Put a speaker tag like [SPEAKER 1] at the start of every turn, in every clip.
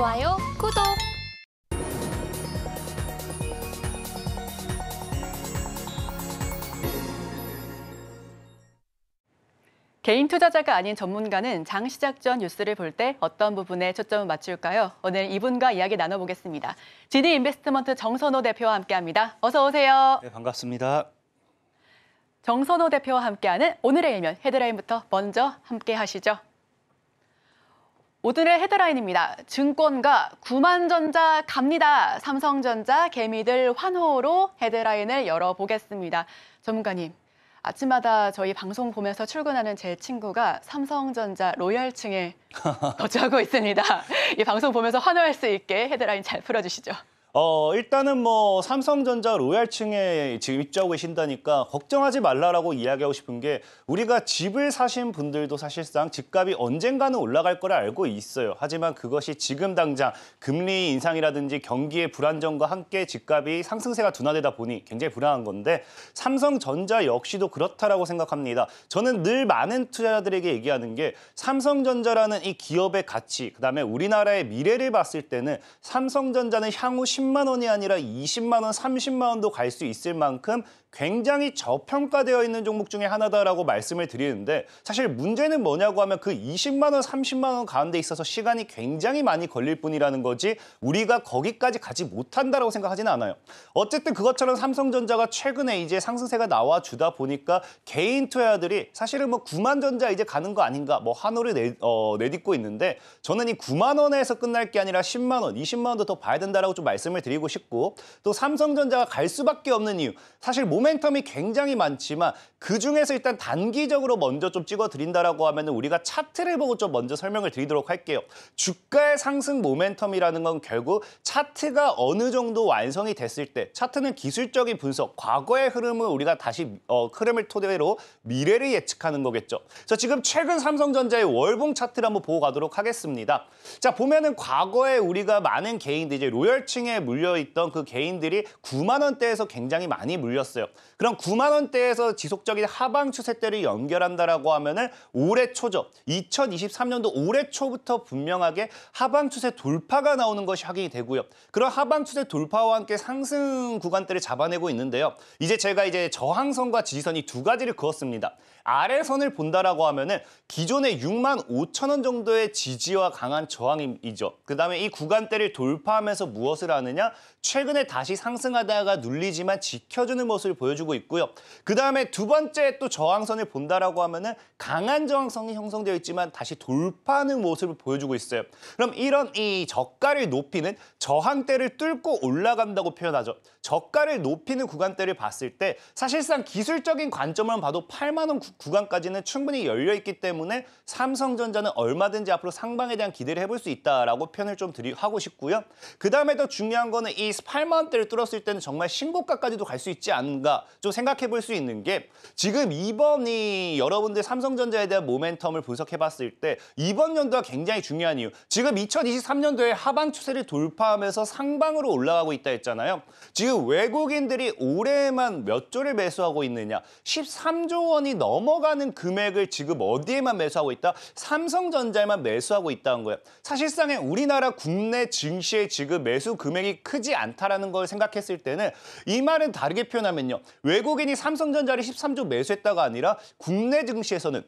[SPEAKER 1] 좋아요, 구독!
[SPEAKER 2] 개인 투자자가 아닌 전문가는 장 시작 전 뉴스를 볼 때 어떤 부분에 초점을 맞출까요? 오늘 이분과 이야기 나눠보겠습니다. GD 인베스트먼트 정선호 대표와 함께합니다. 어서 오세요.
[SPEAKER 3] 네, 반갑습니다.
[SPEAKER 2] 정선호 대표와 함께하는 오늘의 일면 헤드라인부터 먼저 함께하시죠. 오늘의 헤드라인입니다. 증권가 구만전자 갑니다. 삼성전자 개미들 환호로 헤드라인을 열어보겠습니다. 전문가님. 아침마다 저희 방송 보면서 출근하는 제 친구가 삼성전자 로열층에 거주하고 있습니다. 이 방송 보면서 환호할 수 있게 헤드라인 잘 풀어주시죠.
[SPEAKER 3] 일단은 삼성전자 로얄층에 지금 입주하고 계신다니까 걱정하지 말라라고 이야기하고 싶은 게 우리가 집을 사신 분들도 사실상 집값이 언젠가는 올라갈 거를 알고 있어요. 하지만 그것이 지금 당장 금리 인상이라든지 경기의 불안정과 함께 집값이 상승세가 둔화되다 보니 굉장히 불안한 건데 삼성전자 역시도 그렇다라고 생각합니다. 저는 늘 많은 투자자들에게 얘기하는 게 삼성전자라는 이 기업의 가치, 그다음에 우리나라의 미래를 봤을 때는 삼성전자는 향후 10만 원이 아니라 20만 원, 30만 원도 갈 수 있을 만큼 굉장히 저평가되어 있는 종목 중에 하나다라고 말씀을 드리는데 사실 문제는 뭐냐고 하면 그 20만 원, 30만 원 가운데 있어서 시간이 굉장히 많이 걸릴 뿐이라는 거지 우리가 거기까지 가지 못한다라고 생각하지는 않아요. 어쨌든 그것처럼 삼성전자가 최근에 이제 상승세가 나와주다 보니까 개인 투자자들이 사실은 9만 전자 이제 가는 거 아닌가 한호를 내딛고 있는데 저는 이 9만 원에서 끝날 게 아니라 10만 원, 20만 원도 더 봐야 된다라고 좀 말씀을 드리고 싶고 또 삼성전자가 갈 수밖에 없는 이유 사실 모멘텀이 굉장히 많지만 그중에서 일단 단기적으로 먼저 좀 찍어드린다라고 하면 우리가 차트를 보고 좀 먼저 설명을 드리도록 할게요. 주가의 상승 모멘텀이라는 건 결국 차트가 어느 정도 완성이 됐을 때 차트는 기술적인 분석, 과거의 흐름을 우리가 다시 흐름을 토대로 미래를 예측하는 거겠죠. 그래서 지금 최근 삼성전자의 월봉 차트를 한번 보고 가도록 하겠습니다. 자, 보면은 과거에 우리가 많은 개인들, 이제 로열층에 물려있던 그 개인들이 9만 원대에서 굉장히 많이 물렸어요. 그럼 9만 원대에서 지속적인 하방 추세대를 연결한다라고 하면은 올해 초죠. 2023년도 올해 초부터 분명하게 하방 추세 돌파가 나오는 것이 확인이 되고요. 그런 하방 추세 돌파와 함께 상승 구간대를 잡아내고 있는데요. 이제 제가 저항선과 지지선이 두 가지를 그었습니다. 아래선을 본다라고 하면은 기존의 6만 5천 원 정도의 지지와 강한 저항이죠. 그다음에 이 구간대를 돌파하면서 무엇을 하느냐? 최근에 다시 상승하다가 눌리지만 지켜주는 모습을 보여주고 있고요. 그다음에 두 번째 또 저항선을 본다라고 하면은 강한 저항선이 형성되어 있지만 다시 돌파하는 모습을 보여주고 있어요. 그럼 이런 이 저가를 높이는 저항대를 뚫고 올라간다고 표현하죠. 저가를 높이는 구간대를 봤을 때 사실상 기술적인 관점만 봐도 8만 원 구간까지는 충분히 열려 있기 때문에 삼성전자는 얼마든지 앞으로 상방에 대한 기대를 해볼 수 있다라고 표현을 좀 하고 싶고요. 그다음에 더 중요한 거는 이 8만 원대를 뚫었을 때는 정말 신고가까지도 갈 수 있지 않은가 좀 생각해 볼 수 있는 게 지금 이번이 여러분들 삼성전자에 대한 모멘텀을 분석해 봤을 때 이번 연도가 굉장히 중요한 이유. 지금 2023년도에 하방 추세를 돌파하면서 상방으로 올라가고 있다 했잖아요. 지금 외국인들이 올해만 몇 조를 매수하고 있느냐. 13조 원이 넘어가는 금액을 지금 어디에만 매수하고 있다? 삼성전자에만 매수하고 있다는 거예요. 사실상의 우리나라 국내 증시의 지금 매수 금액이 크지 않다라는 걸 생각했을 때는 이 말은 다르게 표현하면요. 외국인이 삼성전자를 13조 매수했다가 아니라 국내 증시에서는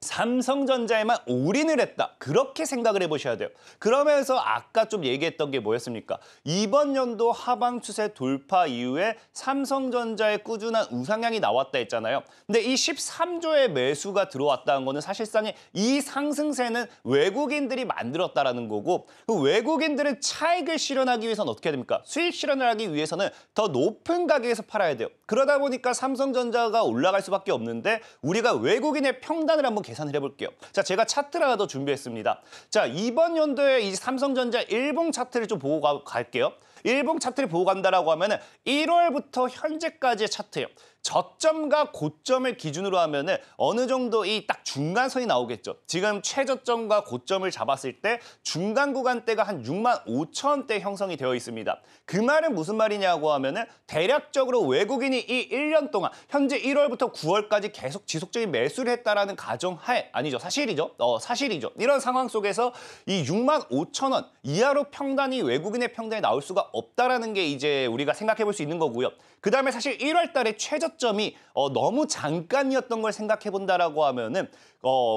[SPEAKER 3] 삼성전자에만 올인을 했다. 그렇게 생각을 해보셔야 돼요. 그러면서 아까 좀 얘기했던 게 뭐였습니까? 이번 연도 하방 추세 돌파 이후에 삼성전자의 꾸준한 우상향이 나왔다 했잖아요. 근데 이 13조의 매수가 들어왔다는 거는 사실상의 이 상승세는 외국인들이 만들었다라는 거고 그 외국인들은 차익을 실현하기 위해서는 어떻게 해야 됩니까? 수익 실현을 하기 위해서는 더 높은 가격에서 팔아야 돼요. 그러다 보니까 삼성전자가 올라갈 수밖에 없는데 우리가 외국인의 평단을 한번 계산을 해볼게요. 자, 제가 차트를 하나 더 준비했습니다. 자, 이번 연도에 이 삼성전자 일봉 차트를 좀 보고 갈게요. 일봉 차트를 보고 간다라고 하면은 1월부터 현재까지의 차트예요. 저점과 고점을 기준으로 하면은 어느 정도 이 딱 중간선이 나오겠죠. 지금 최저점과 고점을 잡았을 때 중간 구간대가 한 65,000원대 형성이 되어 있습니다. 그 말은 무슨 말이냐고 하면은 대략적으로 외국인이 이 1년 동안 현재 1월부터 9월까지 계속 지속적인 매수를 했다라는 가정하에 아니죠. 사실이죠. 사실이죠. 이런 상황 속에서 이 65,000원 이하로 평단이 외국인의 평단이 나올 수가 없다라는 게 이제 우리가 생각해 볼 수 있는 거고요. 그다음에 사실 1월 달에 최저점이 너무 잠깐이었던 걸 생각해 본다라고 하면은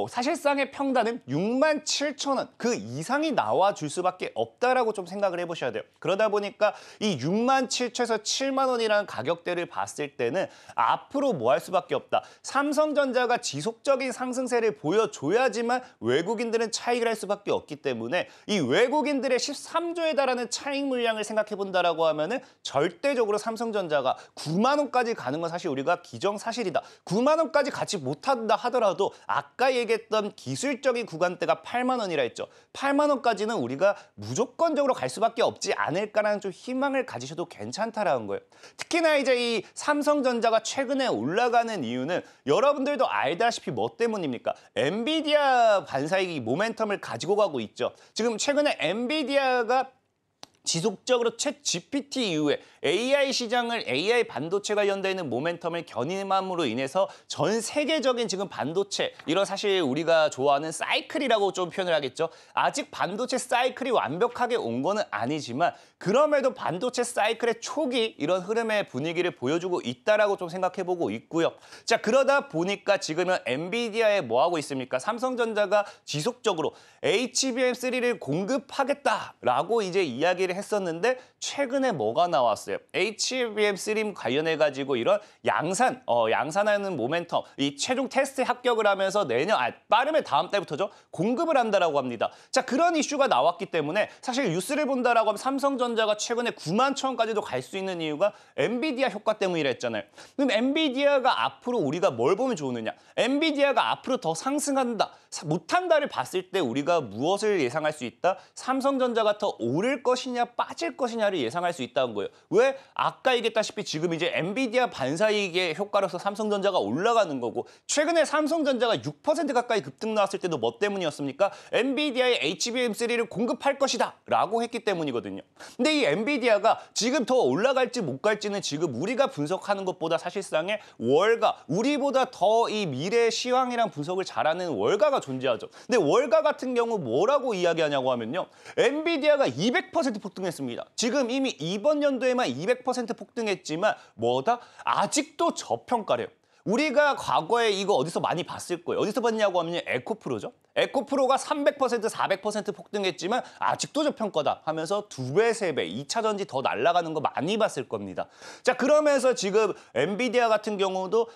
[SPEAKER 3] 사실상의 평단은 67,000원 그 이상이 나와줄 수밖에 없다라고 좀 생각을 해보셔야 돼요. 그러다 보니까 이 67,000에서 7만 원이라는 가격대를 봤을 때는 앞으로 뭐 할 수밖에 없다. 삼성전자가 지속적인 상승세를 보여줘야지만 외국인들은 차익을 할 수밖에 없기 때문에 이 외국인들의 13조에 달하는 차익 물량을 생각해 본다라고 하면은 절대적으로 삼성전자가 9만 원까지 가는 건 사실 우리가 기정사실이다. 9만 원까지 가지 못한다 하더라도 아까 얘기했던 기술적인 구간대가 8만 원이라 했죠. 8만 원까지는 우리가 무조건적으로 갈 수밖에 없지 않을까라는 좀 희망을 가지셔도 괜찮다라는 거예요. 특히나 이제 이 삼성전자가 최근에 올라가는 이유는 여러분들도 알다시피 뭐 때문입니까? 엔비디아 반사이익이 모멘텀을 가지고 가고 있죠. 지금 최근에 엔비디아가 지속적으로 챗 GPT 이후에 AI 시장을 AI 반도체 관련돼 있는 모멘텀을 견인함으로 인해서 전 세계적인 지금 반도체 이런 사실 우리가 좋아하는 사이클이라고 좀 표현을 하겠죠. 아직 반도체 사이클이 완벽하게 온 거는 아니지만 그럼에도 반도체 사이클의 초기 이런 흐름의 분위기를 보여주고 있다라고 좀 생각해보고 있고요. 자 그러다 보니까 지금은 엔비디아에 뭐 하고 있습니까? 삼성전자가 지속적으로 HBM3를 공급하겠다라고 이제 이야기를 했었는데 최근에 뭐가 나왔어요? HBM3 관련해가지고 이런 양산하는 모멘텀, 이 최종 테스트 합격을 하면서 빠르면 다음 달부터죠. 공급을 한다라고 합니다. 자, 그런 이슈가 나왔기 때문에 사실 뉴스를 본다라고 하면 삼성전자가 최근에 9만 1,000원까지도 갈 수 있는 이유가 엔비디아 효과 때문이라 했잖아요. 그럼 엔비디아가 앞으로 우리가 뭘 보면 좋으느냐? 엔비디아가 앞으로 더 상승한다, 못한다를 봤을 때 우리가 무엇을 예상할 수 있다? 삼성전자가 더 오를 것이냐 빠질 것이냐를 예상할 수 있다는 거예요. 왜? 아까 얘기했다시피 지금 이제 엔비디아 반사이익의 효과로서 삼성전자가 올라가는 거고 최근에 삼성전자가 6% 가까이 급등 나왔을 때도 뭐 때문이었습니까? 엔비디아의 HBM3를 공급할 것이다 라고 했기 때문이거든요. 근데 이 엔비디아가 지금 더 올라갈지 못 갈지는 지금 우리가 분석하는 것보다 사실상의 월가, 우리보다 더 이 미래 시황이랑 분석을 잘하는 월가가 존재하죠. 근데 월가 같은 경우 뭐라고 이야기하냐고 하면요. 엔비디아가 200% 폭등했습니다. 지금 이미 이번 연도에만 200% 폭등했지만 뭐다? 아직도 저평가래요. 우리가 과거에 이거 어디서 많이 봤을 거예요. 어디서 봤냐고 하면 에코프로죠. 에코프로가 300%, 400% 폭등했지만 아직도 저평가다 하면서 2배, 3배, 2차 전지 더 날아가는 거 많이 봤을 겁니다. 자, 그러면서 지금 엔비디아 같은 경우도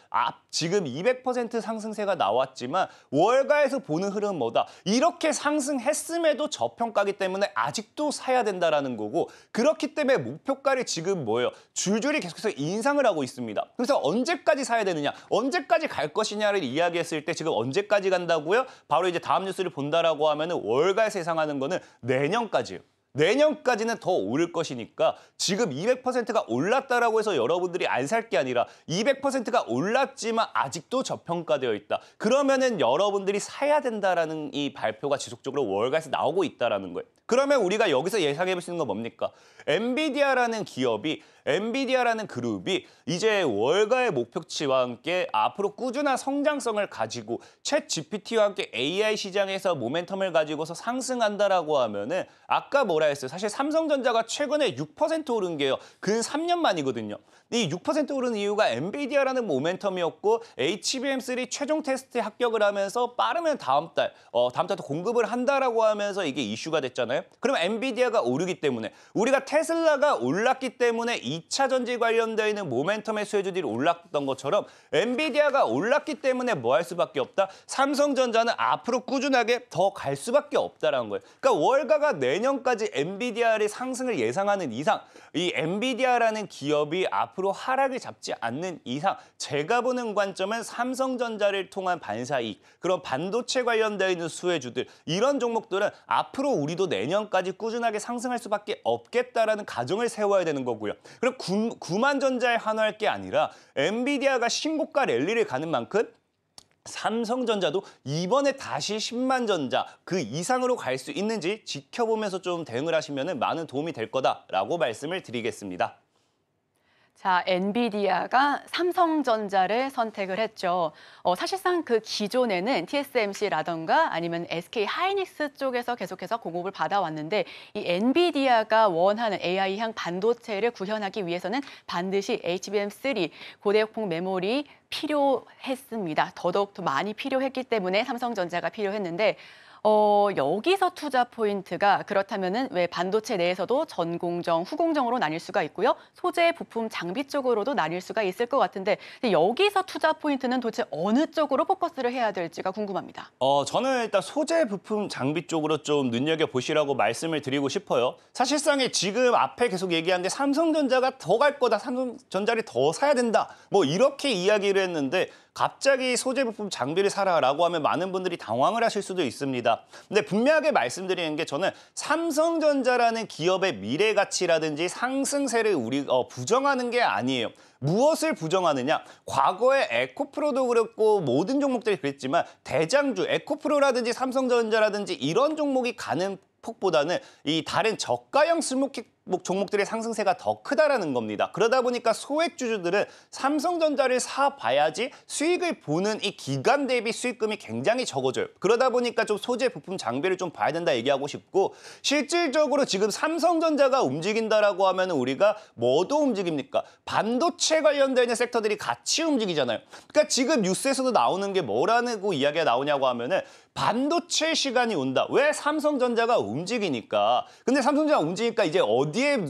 [SPEAKER 3] 지금 200% 상승세가 나왔지만 월가에서 보는 흐름은 뭐다? 이렇게 상승했음에도 저평가기 때문에 아직도 사야 된다라는 거고 그렇기 때문에 목표가를 지금 뭐예요? 줄줄이 계속해서 인상을 하고 있습니다. 그래서 언제까지 사야 되느냐? 언제까지 갈 것이냐를 이야기했을 때 지금 언제까지 간다고요? 바로 이제 다음 뉴스를 본다라고 하면은 월가에서 예상하는 거는 내년까지예요. 내년까지는 더 오를 것이니까 지금 200%가 올랐다라고 해서 여러분들이 안 살 게 아니라 200%가 올랐지만 아직도 저평가되어 있다. 그러면은 여러분들이 사야 된다라는 이 발표가 지속적으로 월가에서 나오고 있다라는 거예요. 그러면 우리가 여기서 예상해 볼 수 있는 건 뭡니까? 엔비디아라는 기업이, 엔비디아라는 그룹이 이제 월가의 목표치와 함께 앞으로 꾸준한 성장성을 가지고 챗 GPT와 함께 AI 시장에서 모멘텀을 가지고서 상승한다라고 하면은 아까 뭐라 했어요? 사실 삼성전자가 최근에 6% 오른 게요. 근 3년 만이거든요. 이 6% 오른 이유가 엔비디아라는 모멘텀이었고 HBM3 최종 테스트에 합격을 하면서 빠르면 다음 달도 공급을 한다라고 하면서 이게 이슈가 됐잖아요. 그러면 엔비디아가 오르기 때문에 우리가 테슬라가 올랐기 때문에 2차 전지 관련되어 있는 모멘텀의 수혜주들이 올랐던 것처럼 엔비디아가 올랐기 때문에 뭐 할 수밖에 없다? 삼성전자는 앞으로 꾸준하게 더 갈 수밖에 없다라는 거예요. 그러니까 월가가 내년까지 엔비디아의 상승을 예상하는 이상, 이 엔비디아라는 기업이 앞으로 하락을 잡지 않는 이상 제가 보는 관점은 삼성전자를 통한 반사이익, 그런 반도체 관련되어 있는 수혜주들, 이런 종목들은 앞으로 우리도 내년까지 꾸준하게 상승할 수밖에 없겠다라는 가정을 세워야 되는 거고요. 그럼 구만전자에 한화할 게 아니라 엔비디아가 신고가 랠리를 가는 만큼 삼성전자도 이번에 다시 10만 전자 그 이상으로 갈 수 있는지 지켜보면서 좀 대응을 하시면 많은 도움이 될 거다라고 말씀을 드리겠습니다.
[SPEAKER 2] 자, 엔비디아가 삼성전자를 선택을 했죠. 사실상 그 기존에는 TSMC라던가 아니면 SK 하이닉스 쪽에서 계속해서 공급을 받아왔는데 이 엔비디아가 원하는 AI향 반도체를 구현하기 위해서는 반드시 HBM3 고대역폭 메모리 필요했습니다. 더더욱 더 많이 필요했기 때문에 삼성전자가 필요했는데 여기서 투자 포인트가 그렇다면은 왜 반도체 내에서도 전공정, 후공정으로 나뉠 수가 있고요. 소재, 부품, 장비 쪽으로도 나뉠 수가 있을 것 같은데 근데 여기서 투자 포인트는 도대체 어느 쪽으로 포커스를 해야 될지가 궁금합니다.
[SPEAKER 3] 저는 일단 소재, 부품, 장비 쪽으로 좀 눈여겨보시라고 말씀을 드리고 싶어요. 사실상에 지금 앞에 계속 얘기하는데 삼성전자가 더 갈 거다, 삼성전자를 더 사야 된다, 뭐 이렇게 이야기를 했는데 갑자기 소재 부품 장비를 사라라고 하면 많은 분들이 당황을 하실 수도 있습니다. 근데 분명하게 말씀드리는 게 저는 삼성전자라는 기업의 미래 가치라든지 상승세를 부정하는 게 아니에요. 무엇을 부정하느냐? 과거에 에코프로도 그렇고 모든 종목들이 그랬지만 대장주 에코프로라든지 삼성전자라든지 이런 종목이 가는 폭보다는 이 다른 저가형 스모키 종목들의 상승세가 더 크다라는 겁니다. 그러다 보니까 소액주주들은 삼성전자를 사봐야지 수익을 보는 이 기간 대비 수익금이 굉장히 적어져요. 그러다 보니까 좀 소재, 부품, 장비를 좀 봐야 된다 얘기하고 싶고 실질적으로 지금 삼성전자가 움직인다라고 하면 우리가 뭐도 움직입니까? 반도체 관련되는 섹터들이 같이 움직이잖아요. 그러니까 지금 뉴스에서도 나오는 게 뭐라고 이야기가 나오냐고 하면은 반도체 시간이 온다. 왜? 삼성전자가 움직이니까. 근데 삼성전자가 움직이니까 이제 어디에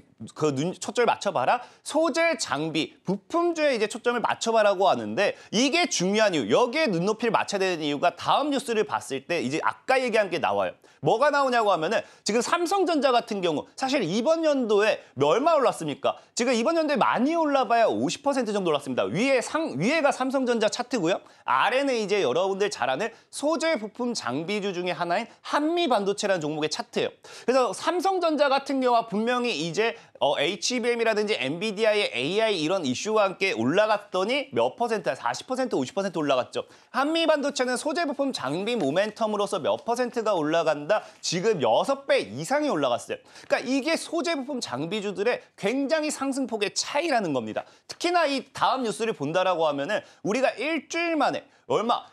[SPEAKER 3] 초점을 맞춰봐라? 소재, 장비, 부품주에 이제 초점을 맞춰봐라고 하는데 이게 중요한 이유. 여기에 눈높이를 맞춰야 되는 이유가 다음 뉴스를 봤을 때 이제 아까 얘기한 게 나와요. 뭐가 나오냐고 하면은 지금 삼성전자 같은 경우 사실 이번 연도에 얼마 올랐습니까? 지금 이번 연도에 많이 올라봐야 50% 정도 올랐습니다. 위에가 삼성전자 차트고요. 아래는 이제 여러분들 잘 아는 소재 부품 장비주 중에 하나인 한미반도체라는 종목의 차트예요. 그래서 삼성전자 같은 경우와 분명히 이제 HBM이라든지 엔비디아의 AI 이런 이슈와 함께 올라갔더니 몇 퍼센트, 40%, 50% 올라갔죠. 한미반도체는 소재 부품 장비 모멘텀으로서 몇 퍼센트가 올라간다. 지금 6배 이상이 올라갔어요. 그러니까 이게 소재 부품 장비주들의 굉장히 상승폭의 차이라는 겁니다. 특히나 이 다음 뉴스를 본다라고 하면은 우리가 일주일 만에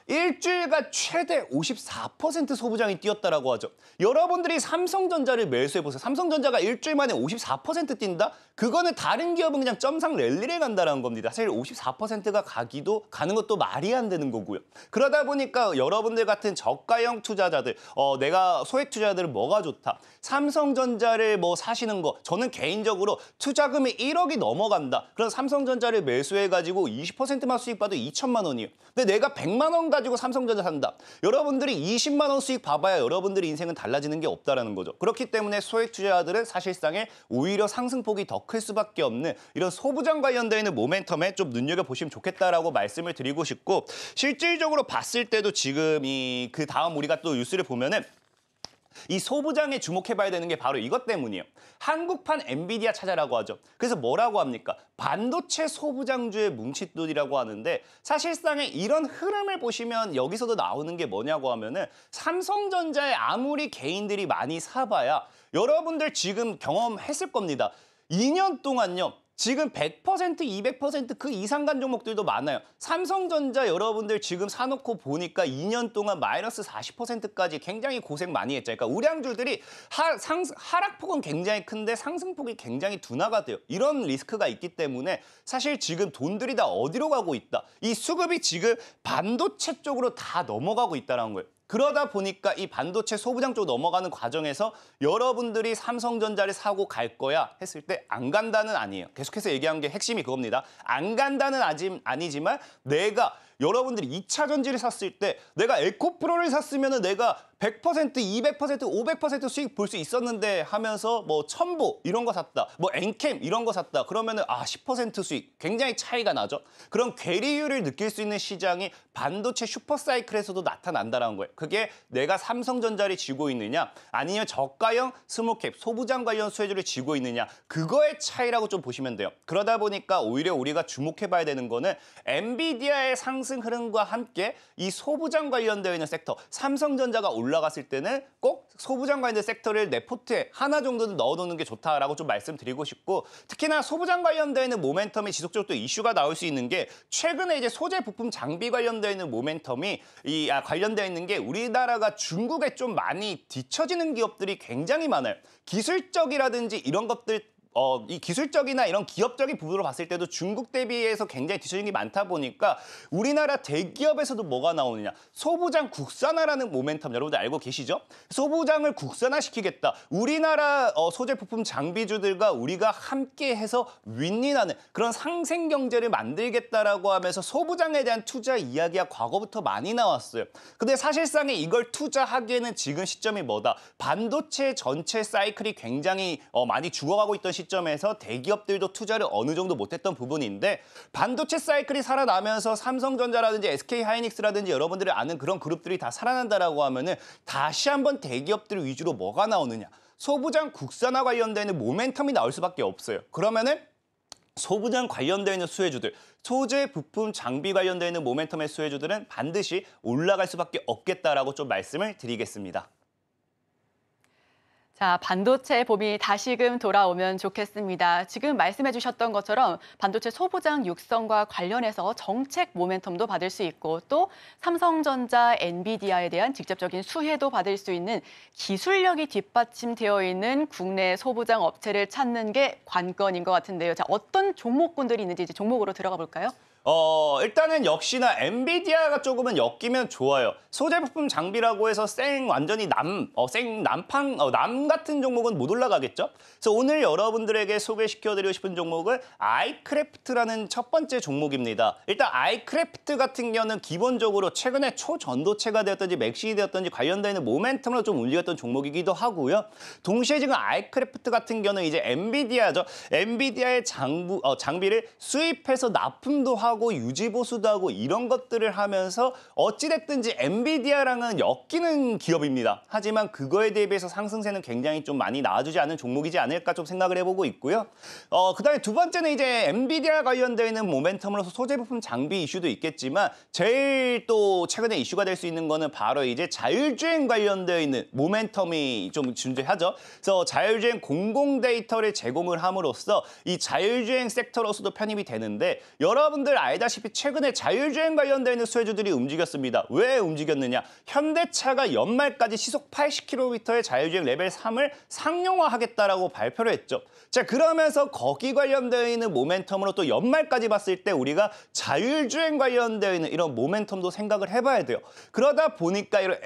[SPEAKER 3] 일주일간 최대 54% 소부장이 뛰었다라고 하죠. 여러분들이 삼성전자를 매수해보세요. 삼성전자가 일주일 만에 54% 뛴다? 그거는 다른 기업은 그냥 점상 랠리를 간다는 겁니다. 사실 54%가 가는 것도 말이 안 되는 거고요. 그러다 보니까 여러분들 같은 저가형 투자자들, 내가 소액 투자자들은 뭐가 좋다? 삼성전자를 사시는 거, 저는 개인적으로 투자금이 1억이 넘어간다. 그래서 삼성전자를 매수해가지고 20%만 수익 봐도 2천만 원이에요. 근데 내가 100만 원 가지고 삼성전자 산다. 여러분들이 20만 원 수익 봐봐야 여러분들의 인생은 달라지는 게 없다라는 거죠. 그렇기 때문에 소액 투자자들은 사실상에 오히려 상승폭이 더 클 수밖에 없는 이런 소부장 관련되어 있는 모멘텀에 좀 눈여겨보시면 좋겠다라고 말씀을 드리고 싶고 실질적으로 봤을 때도 지금 그 다음 우리가 또 뉴스를 보면은 이 소부장에 주목해봐야 되는 게 바로 이것 때문이에요. 한국판 엔비디아 찾아라고 하죠. 그래서 뭐라고 합니까? 반도체 소부장주의 뭉칫돌이라고 하는데 사실상의 이런 흐름을 보시면 여기서도 나오는 게 뭐냐고 하면은 삼성전자에 아무리 개인들이 많이 사봐야 여러분들 지금 경험했을 겁니다. 2년 동안요. 지금 100%, 200% 이상 간 종목들도 많아요. 삼성전자 여러분들 지금 사놓고 보니까 2년 동안 마이너스 40%까지 굉장히 고생 많이 했죠. 그러니까 우량주들이 하락폭은 굉장히 큰데 상승폭이 굉장히 둔화가 돼요. 이런 리스크가 있기 때문에 사실 지금 돈들이 다 어디로 가고 있다. 이 수급이 지금 반도체 쪽으로 다 넘어가고 있다는 거예요. 그러다 보니까 이 반도체 소부장 쪽 넘어가는 과정에서 여러분들이 삼성전자를 사고 갈 거야 했을 때 안 간다는 아니에요. 계속해서 얘기한 게 핵심이 그겁니다. 안 간다는 아니지만 내가 여러분들이 2차 전지를 샀을 때 내가 에코프로를 샀으면 내가 100%, 200%, 500% 수익 볼 수 있었는데 하면서 뭐 첨보 이런 거 샀다. 뭐 엔캠 이런 거 샀다. 그러면은 10% 수익 굉장히 차이가 나죠. 그런 괴리율을 느낄 수 있는 시장이 반도체 슈퍼사이클에서도 나타난다는 거예요. 그게 내가 삼성전자를 쥐고 있느냐 아니면 저가형 스몰캡 소부장 관련 수혜주를 쥐고 있느냐 그거의 차이라고 좀 보시면 돼요. 그러다 보니까 오히려 우리가 주목해봐야 되는 거는 엔비디아의 상승 흐름과 함께 이 소부장 관련되어 있는 섹터 삼성전자가 올라갔을 때는 꼭 소부장 관련된 섹터를 내 포트에 하나 정도는 넣어놓는 게 좋다라고 좀 말씀드리고 싶고 특히나 소부장 관련되어 있는 모멘텀이 지속적으로 또 이슈가 나올 수 있는 게 최근에 이제 소재 부품 장비 관련되어 있는 모멘텀이 관련되어 있는 게 우리나라가 중국에 좀 많이 뒤처지는 기업들이 굉장히 많아요. 기술적이라든지 이런 것들 이 기술적이나 이런 기업적인 부분으로 봤을 때도 중국 대비해서 굉장히 뒤처진 게 많다 보니까 우리나라 대기업에서도 뭐가 나오느냐. 소부장 국산화라는 모멘텀 여러분들 알고 계시죠? 소부장을 국산화시키겠다. 우리나라 소재 부품 장비주들과 우리가 함께해서 윈윈하는 그런 상생 경제를 만들겠다라고 하면서 소부장에 대한 투자 이야기가 과거부터 많이 나왔어요. 근데 사실상에 이걸 투자하기에는 지금 시점이 뭐다. 반도체 전체 사이클이 굉장히 많이 죽어가고 있던 시점에서 대기업들도 투자를 어느 정도 못했던 부분인데 반도체 사이클이 살아나면서 삼성전자라든지 SK하이닉스라든지 여러분들이 아는 그런 그룹들이 다 살아난다라고 하면은 다시 한번 대기업들 위주로 뭐가 나오느냐. 소부장 국산화 관련되는 모멘텀이 나올 수밖에 없어요. 그러면은 소부장 관련되어 있는 수혜주들, 소재, 부품, 장비 관련되어 있는 모멘텀의 수혜주들은 반드시 올라갈 수밖에 없겠다라고 좀 말씀을 드리겠습니다.
[SPEAKER 2] 자, 반도체 봄이 다시금 돌아오면 좋겠습니다. 지금 말씀해 주셨던 것처럼 반도체 소부장 육성과 관련해서 정책 모멘텀도 받을 수 있고 또 삼성전자, 엔비디아에 대한 직접적인 수혜도 받을 수 있는 기술력이 뒷받침되어 있는 국내 소부장 업체를 찾는 게 관건인 것 같은데요. 자, 어떤 종목군들이 있는지 이제 종목으로 들어가 볼까요?
[SPEAKER 3] 일단은 역시나 엔비디아가 조금은 엮이면 좋아요. 소재 부품 장비라고 해서 완전히 남 같은 종목은 못 올라가겠죠? 그래서 오늘 여러분들에게 소개시켜드리고 싶은 종목은 아이크래프트라는 첫 번째 종목입니다. 일단 아이크래프트 같은 경우는 기본적으로 최근에 초전도체가 되었든지 맥신이 되었든지 관련되어 있는 모멘텀으로 좀 움직였던 종목이기도 하고요. 동시에 지금 아이크래프트 같은 경우는 이제 엔비디아죠. 엔비디아의 장비를 수입해서 납품도 하고 유지보수도 하고 이런 것들을 하면서 어찌됐든지 엔비디아랑은 엮이는 기업입니다. 하지만 그거에 대비해서 상승세는 굉장히 좀 많이 나와주지 않은 종목이지 않을까 좀 생각을 해보고 있고요. 그다음에 두 번째는 이제 엔비디아 관련되어 있는 모멘텀으로서 소재 부품 장비 이슈도 있겠지만 제일 또 최근에 이슈가 될 수 있는 거는 바로 이제 자율주행 관련되어 있는 모멘텀이 좀 존재하죠. 그래서 자율주행 공공 데이터를 제공을 함으로써 이 자율주행 섹터로서도 편입이 되는데 여러분들 알다시피 최근에 자율주행 관련되어 있는 수혜주들이 움직였습니다. 왜 움직였느냐? 현대차가 연말까지 시속 80km의 자율주행 레벨 3을 상용화하겠다라고 발표를 했죠. 자, 그러면서 거기 관련되어 있는 모멘텀으로 또 연말까지 봤을 때 우리가 자율주행 관련되어 있는 이런 모멘텀도 생각을 해봐야 돼요. 그러다 보니까 이런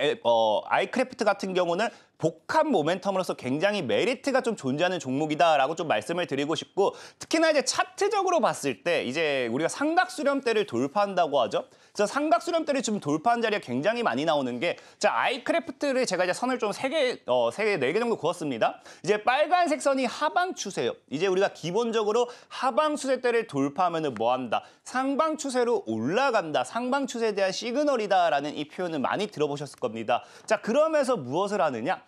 [SPEAKER 3] 아이크래프트 같은 경우는 복합 모멘텀으로서 굉장히 메리트가 좀 존재하는 종목이다라고 좀 말씀을 드리고 싶고 특히나 이제 차트적으로 봤을 때 이제 우리가 삼각수렴대를 돌파한다고 하죠. 그래서 삼각수렴대를 좀 돌파한 자리가 굉장히 많이 나오는 게 자, 아이크래프트를 제가 이제 선을 좀 4개 정도 그었습니다. 이제 빨간색 선이 하방 추세예요. 이제 우리가 기본적으로 하방 추세대를 돌파하면은 뭐 한다? 상방 추세로 올라간다. 상방 추세에 대한 시그널이다라는 이 표현을 많이 들어보셨을 겁니다. 자, 그러면서 무엇을 하느냐?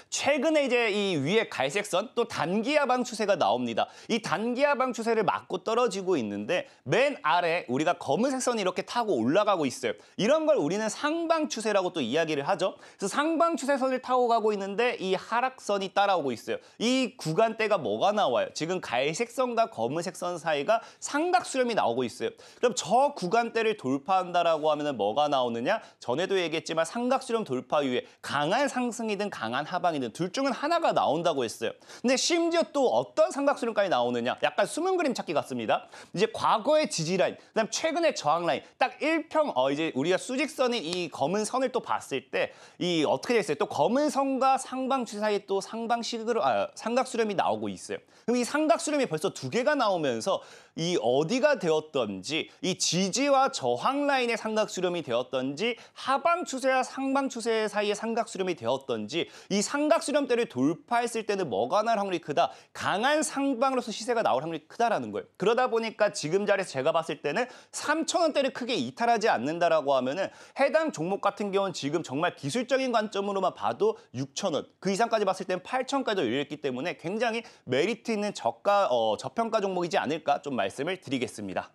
[SPEAKER 3] 최근에 이제 이 위에 갈색선 또 단기 하방 추세가 나옵니다. 이 단기 하방 추세를 맞고 떨어지고 있는데 맨 아래 우리가 검은색 선이 이렇게 타고 올라가고 있어요. 이런 걸 우리는 상방 추세라고 또 이야기를 하죠. 그래서 상방 추세선을 타고 가고 있는데 이 하락선이 따라오고 있어요. 이 구간대가 뭐가 나와요? 지금 갈색선과 검은색 선 사이가 삼각수렴이 나오고 있어요. 그럼 저 구간대를 돌파한다라고 하면 뭐가 나오느냐? 전에도 얘기했지만 삼각수렴 돌파 이후에 강한 상승이든 강한 하방이든 둘 중은 하나가 나온다고 했어요. 근데 심지어 또 어떤 삼각수렴까지 나오느냐? 약간 숨은 그림 찾기 같습니다. 이제 과거의 지지라인, 그다음 최근의 저항라인, 딱 1평 이제 우리가 수직선인 이 검은 선을 또 봤을 때 이 어떻게 됐어요? 또 검은 선과 상방추 사이에 또 삼각수렴이 나오고 있어요. 그럼 이 삼각수렴이 벌써 2개가 나오면서 이 어디가 되었던지 이 지지와 저항 라인의 삼각 수렴이 되었던지 하방 추세와 상방 추세 사이의 삼각 수렴이 되었던지 이 삼각 수렴대를 돌파했을 때는 뭐가 날 확률이 크다. 강한 상방으로서 시세가 나올 확률이 크다라는 거예요. 그러다 보니까 지금 자리에서 제가 봤을 때는 3,000원대를 크게 이탈하지 않는다라고 하면은 해당 종목 같은 경우는 지금 정말 기술적인 관점으로만 봐도 6,000원, 그 이상까지 봤을 때는 8,000원까지 열려있기 때문에 굉장히 메리트 있는 저평가 종목이지 않을까 좀 말씀을 드리겠습니다.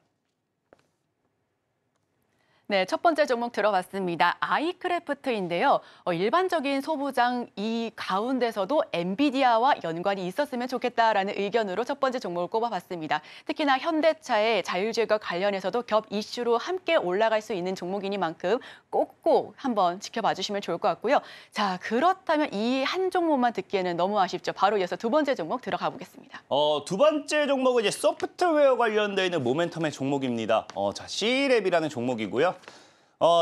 [SPEAKER 2] 네, 첫 번째 종목 들어봤습니다. 아이크래프트인데요. 일반적인 소부장 이 가운데서도 엔비디아와 연관이 있었으면 좋겠다라는 의견으로 첫 번째 종목을 꼽아봤습니다. 특히나 현대차의 자율주행과 관련해서도 겹 이슈로 함께 올라갈 수 있는 종목이니만큼 꼭꼭 한번 지켜봐 주시면 좋을 것 같고요. 자, 그렇다면 이 한 종목만 듣기에는 너무 아쉽죠. 바로 이어서 두 번째 종목 들어가 보겠습니다.
[SPEAKER 3] 두 번째 종목은 이제 소프트웨어 관련되어 있는 모멘텀의 종목입니다. 자, C랩이라는 종목이고요.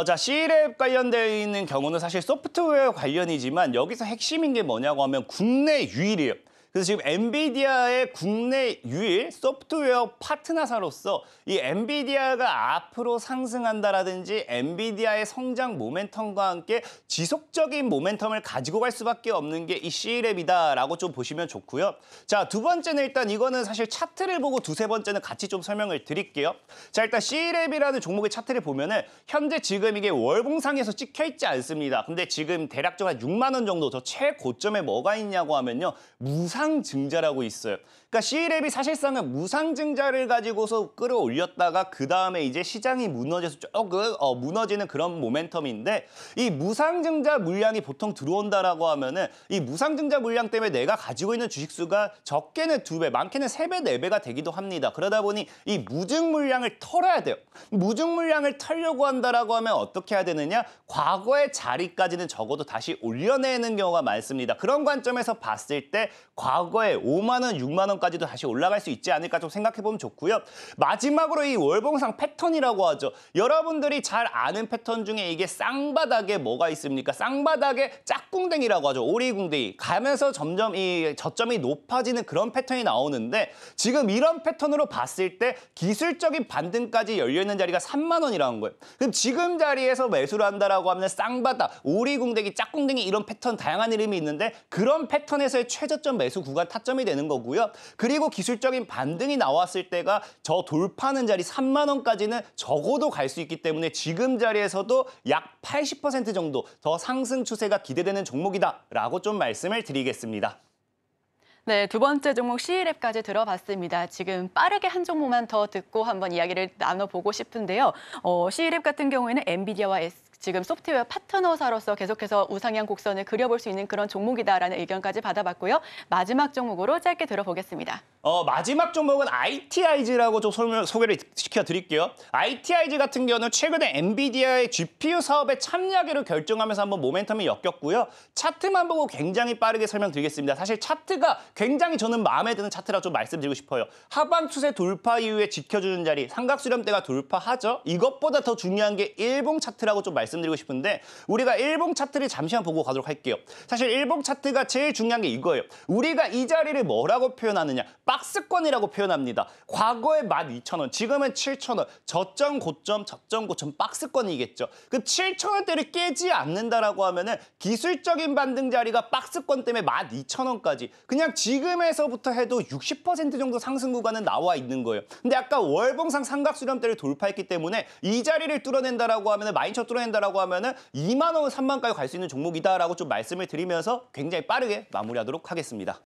[SPEAKER 3] 자, C랩 관련되어 있는 경우는 사실 소프트웨어 관련이지만 여기서 핵심인 게 뭐냐고 하면 국내 유일이에요. 그래서 지금 엔비디아의 국내 유일 소프트웨어 파트너사로서 이 엔비디아가 앞으로 상승한다라든지 엔비디아의 성장 모멘텀과 함께 지속적인 모멘텀을 가지고 갈 수밖에 없는 게 이 C랩이다라고 좀 보시면 좋고요. 자, 두 번째는 일단 이거는 사실 차트를 보고 두세 번째는 같이 좀 설명을 드릴게요. 자, 일단 C랩이라는 종목의 차트를 보면은 현재 지금 이게 월봉상에서 찍혀 있지 않습니다. 근데 지금 대략적으로 한 6만 원 정도 저 최고점에 뭐가 있냐고 하면요. 무상증자라고 있어요. 그러니까 C랩이 사실상은 무상증자를 가지고서 끌어올렸다가 그 다음에 이제 시장이 무너져서 조금 무너지는 그런 모멘텀인데 이 무상증자 물량이 보통 들어온다라고 하면은 이 무상증자 물량 때문에 내가 가지고 있는 주식수가 적게는 2배, 많게는 3배, 4배가 되기도 합니다. 그러다 보니 이 무증 물량을 털어야 돼요. 무증 물량을 털려고 한다라고 하면 어떻게 해야 되느냐? 과거의 자리까지는 적어도 다시 올려내는 경우가 많습니다. 그런 관점에서 봤을 때 과거에 5만 원, 6만 원까지도 다시 올라갈 수 있지 않을까 좀 생각해보면 좋고요. 마지막으로 이 월봉상 패턴이라고 하죠. 여러분들이 잘 아는 패턴 중에 이게 쌍바닥에 뭐가 있습니까? 쌍바닥에 짝꿍댕이라고 하죠. 오리궁댕이. 가면서 점점 이 저점이 높아지는 그런 패턴이 나오는데 지금 이런 패턴으로 봤을 때 기술적인 반등까지 열려있는 자리가 3만 원이라는 거예요. 그럼 지금 자리에서 매수를 한다라고 하면 쌍바닥, 오리궁댕이, 짝꿍댕이 이런 패턴 다양한 이름이 있는데 그런 패턴에서의 최저점 매수 구간 타점이 되는 거고요. 그리고 기술적인 반등이 나왔을 때가 저 돌파하는 자리 3만 원까지는 적어도 갈 수 있기 때문에 지금 자리에서도 약 80% 정도 더 상승 추세가 기대되는 종목이다라고 좀 말씀을 드리겠습니다.
[SPEAKER 2] 네, 두 번째 종목 C랩까지 들어봤습니다. 지금 빠르게 한 종목만 더 듣고 한번 이야기를 나눠보고 싶은데요. C랩 같은 경우에는 엔비디아와 지금 소프트웨어 파트너사로서 계속해서 우상향 곡선을 그려볼 수 있는 그런 종목이다라는 의견까지 받아봤고요. 마지막 종목으로 짧게 들어보겠습니다.
[SPEAKER 3] 마지막 종목은 ITIG라고 좀 소개를 시켜드릴게요. ITIG 같은 경우는 최근에 엔비디아의 GPU 사업에 참여하기로 결정하면서 한번 모멘텀이 엮였고요. 차트만 보고 굉장히 빠르게 설명드리겠습니다. 사실 차트가 굉장히 저는 마음에 드는 차트라고 좀 말씀드리고 싶어요. 하방 추세 돌파 이후에 지켜주는 자리, 삼각수렴대가 돌파하죠. 이것보다 더 중요한 게 일봉 차트라고 좀 말씀드리고 싶은데 우리가 일봉 차트를 잠시만 보고 가도록 할게요. 사실 일봉 차트가 제일 중요한 게 이거예요. 우리가 이 자리를 뭐라고 표현하느냐. 박스권이라고 표현합니다. 과거에 12,000원, 지금은 7,000원. 저점 고점, 박스권이겠죠. 그 7,000원대를 깨지 않는다라고 하면은 기술적인 반등 자리가 박스권 때문에 12,000원까지 그냥 지금에서부터 해도 60% 정도 상승 구간은 나와 있는 거예요. 근데 아까 월봉상 삼각수렴대를 돌파했기 때문에 이 자리를 뚫어낸다라고 하면은 12,000원 뚫어낸다라고 하면은 2만 원, 3만까지 갈 수 있는 종목이다라고 좀 말씀을 드리면서 굉장히 빠르게 마무리하도록 하겠습니다.